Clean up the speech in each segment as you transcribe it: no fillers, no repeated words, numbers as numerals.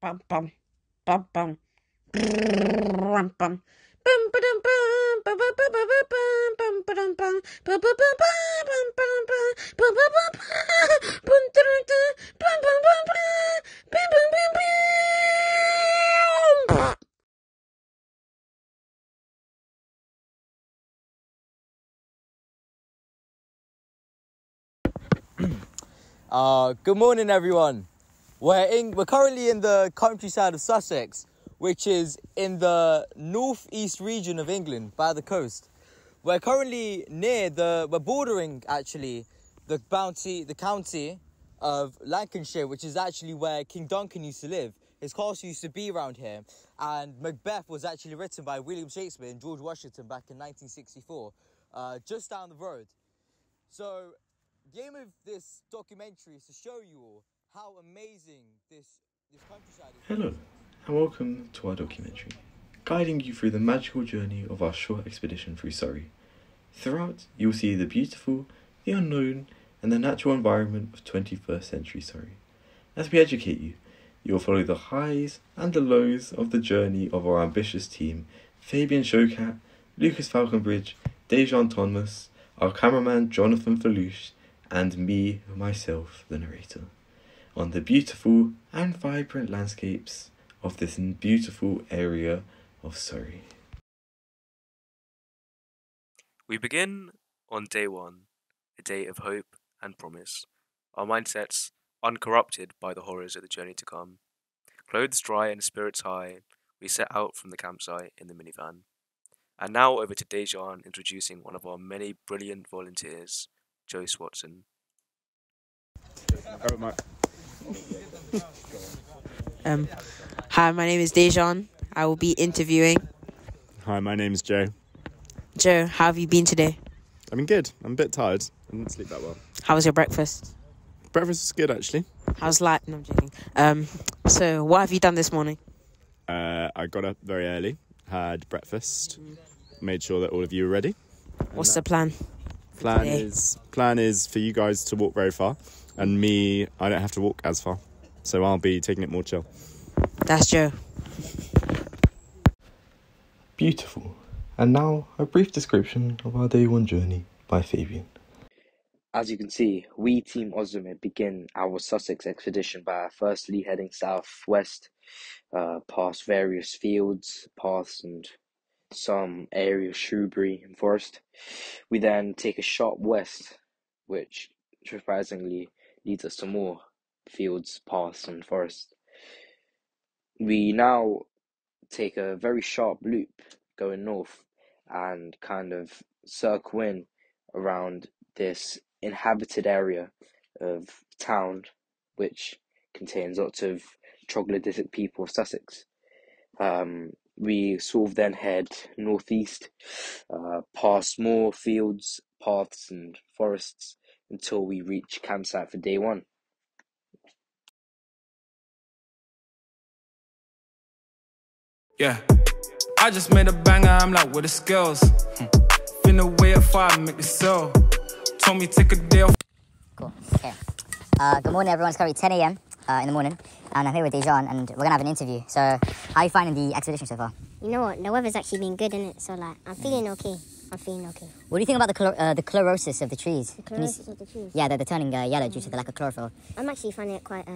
bum bum bum bum bum bum. Bum ba-dum bum ba ba ba ba ba bum ba-dum bum ba ba ba ba bum ba-dum bum ba ba ba ba bum da-dum-dum bum bum bum bum bum bum bum. Good morning, everyone. We're currently in the countryside of Sussex, which is in the northeast region of England by the coast. We're currently we're bordering actually the county of Lancashire, which is actually where King Duncan used to live. His castle used to be around here, and Macbeth was actually written by William Shakespeare and George Washington back in 1964, just down the road. So the aim of this documentary is to show you all how amazing this countryside is. Hello, and welcome to our documentary, guiding you through the magical journey of our short expedition through Surrey. Throughout, you will see the beautiful, the unknown, and the natural environment of 21st century Surrey. As we educate you, you will follow the highs and the lows of the journey of our ambitious team, Fabian Shokat, Lucas Falconbridge, Dejan Thomas, our cameraman Jonathan Falouche, and me, myself, the narrator, on the beautiful and vibrant landscapes of this beautiful area of Surrey. We begin on day one, a day of hope and promise, our mindsets uncorrupted by the horrors of the journey to come. Clothes dry and spirits high, we set out from the campsite in the minivan. And now over to Dejan introducing one of our many brilliant volunteers, Joyce Watson. Hi, my name is Dejan. I will be interviewing. Hi, my name's Joe. Joe, how have you been today? I've been good. I'm a bit tired. I didn't sleep that well. How was your breakfast? Breakfast was good, actually. How's life? No, I'm joking. So what have you done this morning? I got up very early, had breakfast, made sure that all of you were ready. What's the plan? Plan is for you guys to walk very far, and me, I don't have to walk as far, so I'll be taking it more chill. That's Joe. Beautiful. And now, a brief description of our day one journey by Fabian. As you can see, we Team Ozdemir begin our Sussex expedition by firstly heading southwest, past various fields, paths and some area of shrubbery and forest. We then take a sharp west, which surprisingly leads us to more fields, paths and forest. We now take a very sharp loop going north and kind of circle in around this inhabited area of town which contains lots of troglodytic people of Sussex. We sort of then head northeast, past more fields, paths and forests until we reach campsite for day one. Yeah, I just made a banger, I'm like, with the skills. Finna way at 5 and make the sell. Told me take a day off. Cool, okay. Good morning everyone, it's currently 10 a.m. In the morning, and I'm here with Dejan, and we're gonna have an interview. So, how are you finding the expedition so far? You know what, the weather's actually been good, innit? So like, I'm feeling okay. What do you think about the chlorosis of the trees? The chlorosis of the trees? Yeah, they're turning yellow due to the lack of chlorophyll. I'm actually finding it quite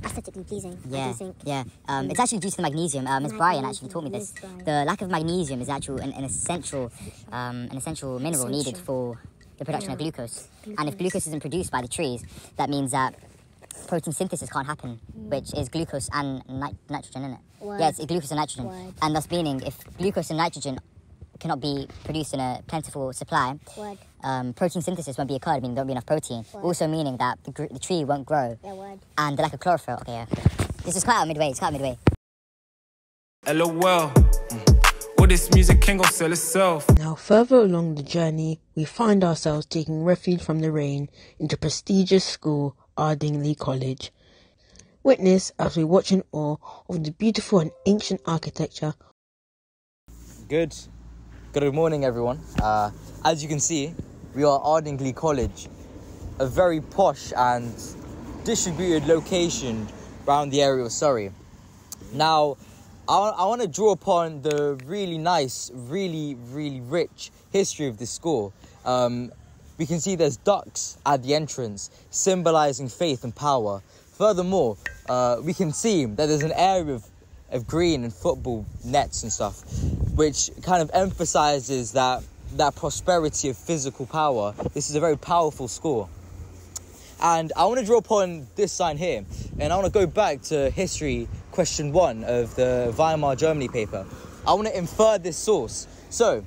aesthetically pleasing. Yeah, I do think. yeah. It's actually due to the magnesium. Ms. Bryan actually taught me this. The lack of magnesium is actually an essential mineral needed for the production of glucose. And if glucose isn't produced by the trees, that means that protein synthesis can't happen, which is glucose and nitrogen, isn't it? Word. Yeah, it's glucose and nitrogen. Word. And thus meaning if glucose and nitrogen cannot be produced in a plentiful supply, protein synthesis won't be occurred, meaning there won't be enough protein. Word. Also meaning that the tree won't grow. Yeah, word. And the lack of chlorophyll. Okay, yeah. This is quite out midway, LOL. All this music can go sell itself. Now further along the journey, we find ourselves taking refuge from the rain into prestigious school Ardingly College. Witness as we watch in awe of the beautiful and ancient architecture. Good morning, everyone. As you can see, we are Ardingly College, a very posh and distributed location around the area of Surrey. Now, I want to draw upon the really nice, really rich history of this school. We can see there's ducks at the entrance, symbolising faith and power. Furthermore, we can see that there's an area of green and football nets and stuff, which kind of emphasises that prosperity of physical power. This is a very powerful school. And I want to draw upon this sign here, and I want to go back to history question 1 of the Weimar Germany paper. I want to infer this source. So,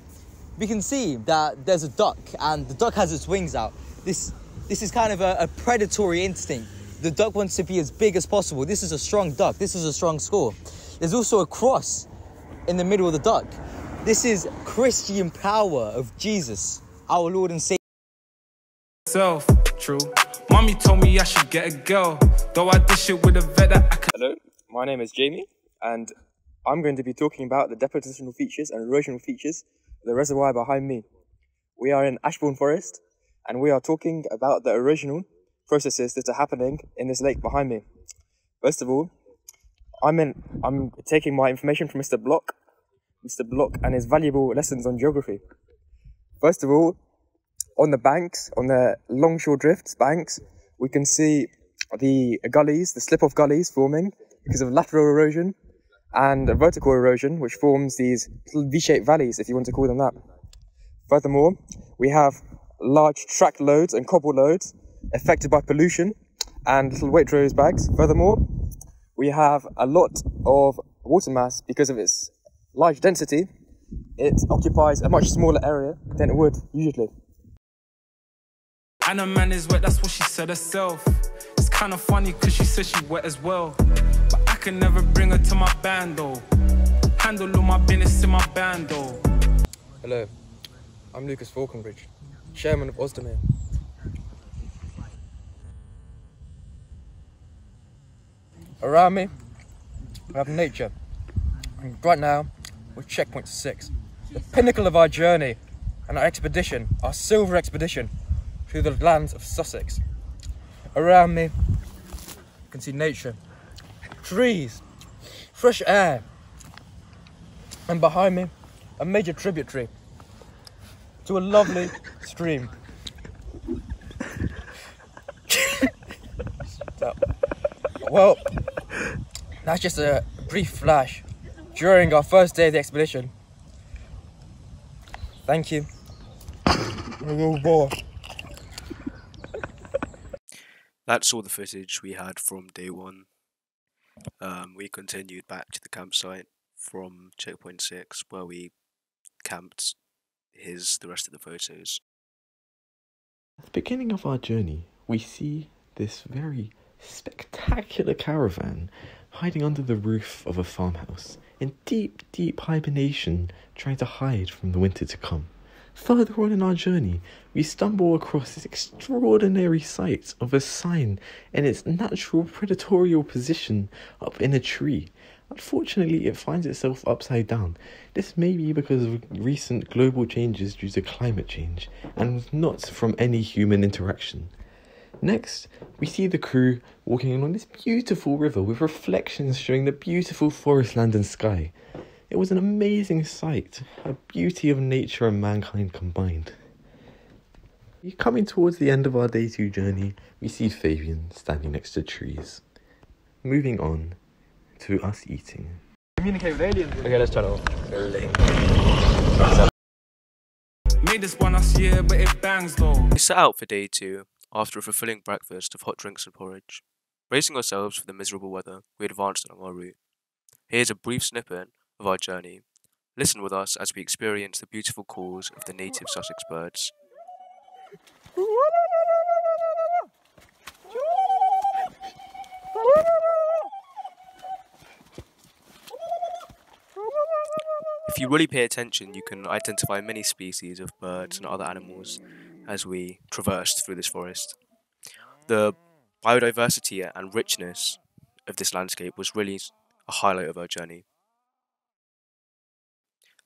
we can see that there's a duck, and the duck has its wings out. This is kind of a predatory instinct. The duck wants to be as big as possible. This is a strong duck. This is a strong school. There's also a cross in the middle of the duck. This is Christian power of Jesus, our Lord and Savior. True. Mommy told me I should get a girl, though I dish it with a vet that I could. Hello, my name is Jamie, and I'm going to be talking about the depositional features and erosional features of the reservoir behind me. We are in Ashbourne Forest, and we are talking about the erosional processes that are happening in this lake behind me. First of all, I'm taking my information from Mr. Block and his valuable lessons on geography. First of all, on the banks, on the longshore drifts banks, we can see the gullies, the slip-off gullies forming because of lateral erosion and vertical erosion, which forms these little V-shaped valleys, if you want to call them that. Furthermore, we have large track loads and cobble loads affected by pollution and little Waitrose bags. Furthermore, we have a lot of water mass because of its large density. It occupies a much smaller area than it would usually. And a man is wet, that's what she said herself. It's kind of funny because she said she wet as well. But I can never bring her to my band though. Handle all my business in my band though. Hello, I'm Lucas Falconbridge, chairman of Ozdemir. Around me, we have nature. And right now, we're checkpoint 6. The pinnacle of our journey and our expedition, our silver expedition, through the lands of Sussex. Around me, you can see nature, trees, fresh air, and behind me, a major tributary to a lovely stream. Well, that's just a brief flash during our first day of the expedition. Thank you. That's all the footage we had from day 1. We continued back to the campsite from checkpoint 6, where we camped. Here's the rest of the photos. At the beginning of our journey, we see this very spectacular caravan hiding under the roof of a farmhouse in deep hibernation, trying to hide from the winter to come. Further on in our journey, we stumble across this extraordinary sight of a sign in its natural predatorial position up in a tree. Unfortunately, it finds itself upside down. This may be because of recent global changes due to climate change, and not from any human interaction. Next, we see the crew walking along this beautiful river with reflections showing the beautiful forest land and sky. It was an amazing sight, a beauty of nature and mankind combined. Coming towards the end of our day 2 journey, we see Fabian standing next to trees. Moving on to us eating. Communicate with aliens. Okay, let's turn it off. Made this one last year, but it bangs though. We set out for day 2 after a fulfilling breakfast of hot drinks and porridge. Bracing ourselves for the miserable weather, we advanced along our route. Here's a brief snippet of our journey. Listen with us as we experience the beautiful calls of the native Sussex birds. If you really pay attention, you can identify many species of birds and other animals as we traversed through this forest. The biodiversity and richness of this landscape was really a highlight of our journey.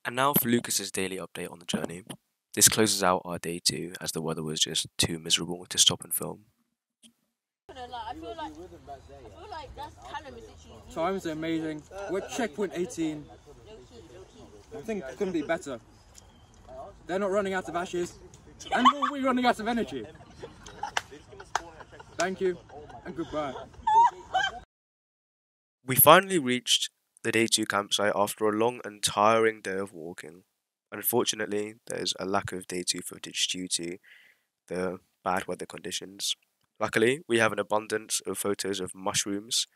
And now for Lucas's daily update on the journey. This closes out our day 2 as the weather was just too miserable to stop and film. I feel like that's Callum is literally Times are amazing. We're at checkpoint 18. I think it couldn't be better. They're not running out of ashes, and nor are we running out of energy. Thank you, and goodbye. We finally reached the day 2 campsite after a long and tiring day of walking. Unfortunately, there's a lack of day 2 footage due to the bad weather conditions. Luckily, we have an abundance of photos of mushrooms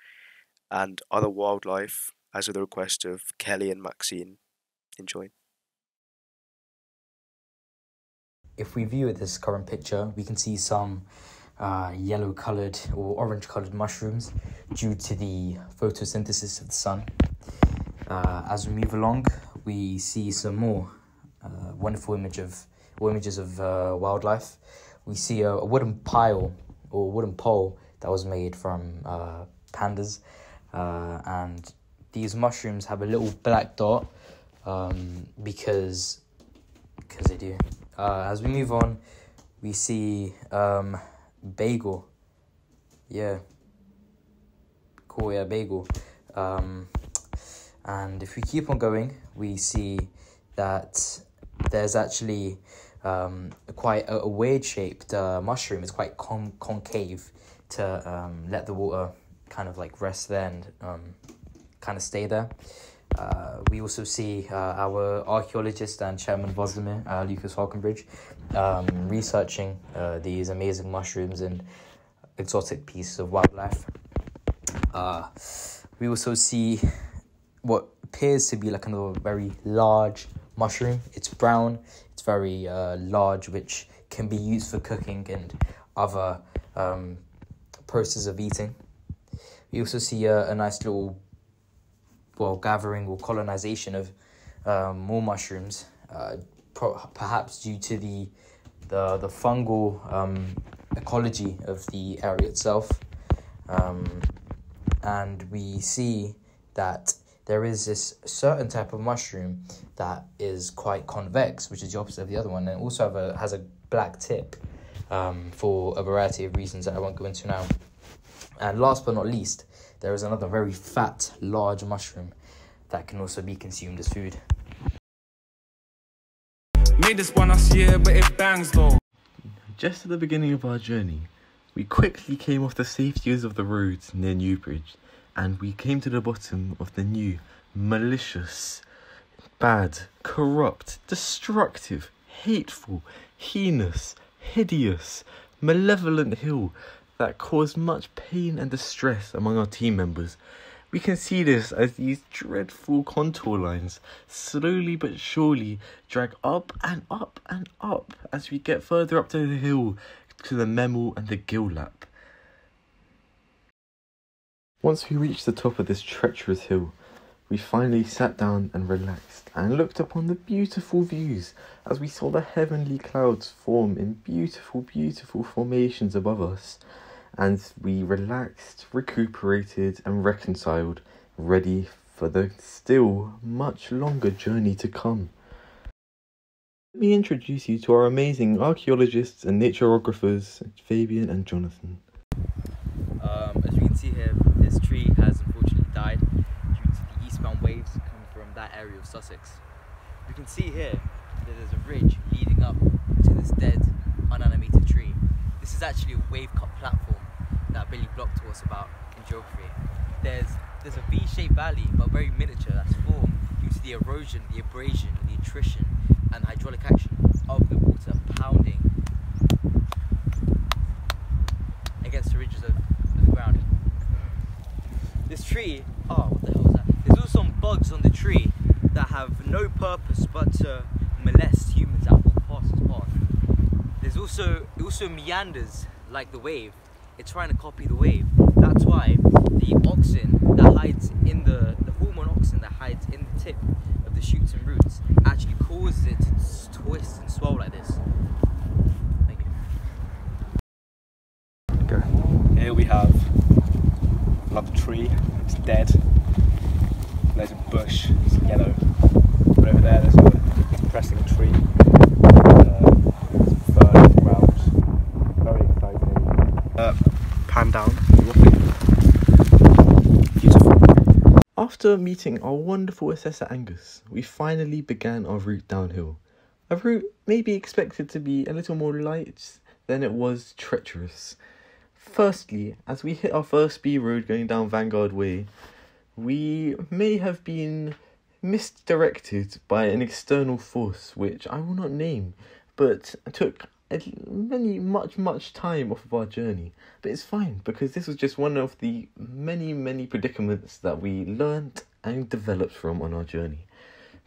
and other wildlife, as at the request of Kelly and Maxine. Enjoy. If we view this current picture, we can see some yellow coloured or orange coloured mushrooms due to the photosynthesis of the sun. As we move along, we see some more wonderful images of wildlife. We see a wooden pile or wooden pole that was made from pandas, and these mushrooms have a little black dot because they do. As we move on, we see bagel. Yeah. Cool, yeah, bagel. And if we keep on going, we see that there's actually quite a weird-shaped mushroom. It's quite concave to let the water kind of like rest there and kind of stay there. We also see our archaeologist and chairman of Ozdemir, Lucas Falconbridge, researching these amazing mushrooms and exotic pieces of wildlife. We also see what appears to be like a very large mushroom. It's brown, it's very large, which can be used for cooking and other processes of eating. We also see a nice little gathering or colonization of more mushrooms, perhaps due to the fungal ecology of the area itself. And we see that there is this certain type of mushroom that is quite convex, which is the opposite of the other one, and also has a black tip for a variety of reasons that I won't go into now. And last but not least, there is another very fat, large mushroom that can also be consumed as food. Made this one last year, but it bangs though. Just at the beginning of our journey, we quickly came off the safeties of the roads near Newbridge, and we came to the bottom of the new, malicious, bad, corrupt, destructive, hateful, heinous, hideous, malevolent hill that caused much pain and distress among our team members. We can see this as these dreadful contour lines slowly but surely drag up and up and up as we get further up to the hill to the Memel and the Gillap. Once we reached the top of this treacherous hill, we finally sat down and relaxed and looked upon the beautiful views as we saw the heavenly clouds form in beautiful, beautiful formations above us. And we relaxed, recuperated and reconciled, ready for the still much longer journey to come. Let me introduce you to our amazing archaeologists and naturographers, Fabian and Jonathan. As you can see here, this tree has unfortunately died due to the eastbound waves coming from that area of Sussex. You can see here that there's a ridge leading up to this dead, unanimated tree. This is actually a wave-cut platform that Billy Block taught us about in geography. There's a V-shaped valley, but very miniature, that's formed due to the erosion, the abrasion, the attrition, and the hydraulic action of the water pounding against the ridges of the ground. This tree, what the hell is that? There's also some bugs on the tree that have no purpose but to molest humans that walk past its path. It also meanders like the wave. It's trying to copy the wave. That's why the auxin that hides in the hormone auxin that hides in the tip of the shoots and roots actually causes it to twist and swell like this. Thank you. Okay. Here we have another tree. It's dead. There's a bush. It's yellow. But over there, there's a depressing tree. There's around. Very exciting. Pan down. Beautiful. After meeting our wonderful assessor Angus, we finally began our route downhill. A route maybe expected to be a little more light than it was treacherous. Firstly, as we hit our first B road going down Vanguard Way, we may have been misdirected by an external force which I will not name, but took much time off of our journey. But it's fine, because this was just one of the many predicaments that we learnt and developed from on our journey.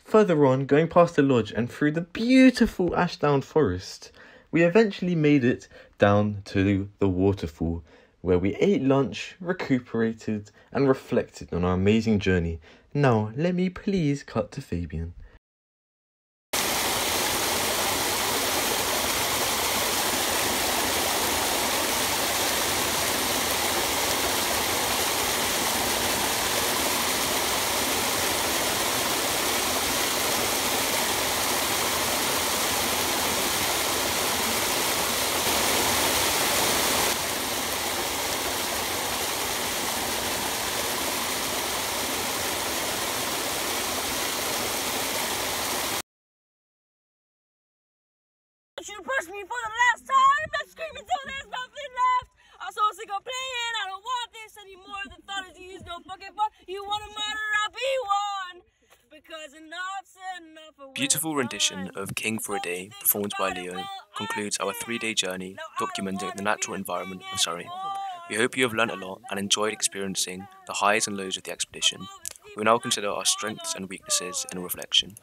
Further on, going past the lodge and through the beautiful Ashdown Forest, we eventually made it down to the waterfall, where we ate lunch, recuperated, and reflected on our amazing journey. Now, let me please cut to Fabian. You push me for the last time. Let's scream until there's nothing left. I'm so sick of playing. I don't want this anymore. The thought is you use no fucking fun. You want to murder, I'll be one. Because enough's enough. Beautiful rendition of King for a Day, performed by Leo, concludes our 3-day journey documenting the natural environment of Surrey. We hope you have learnt a lot and enjoyed experiencing the highs and lows of the expedition. We will now consider our strengths and weaknesses in reflection.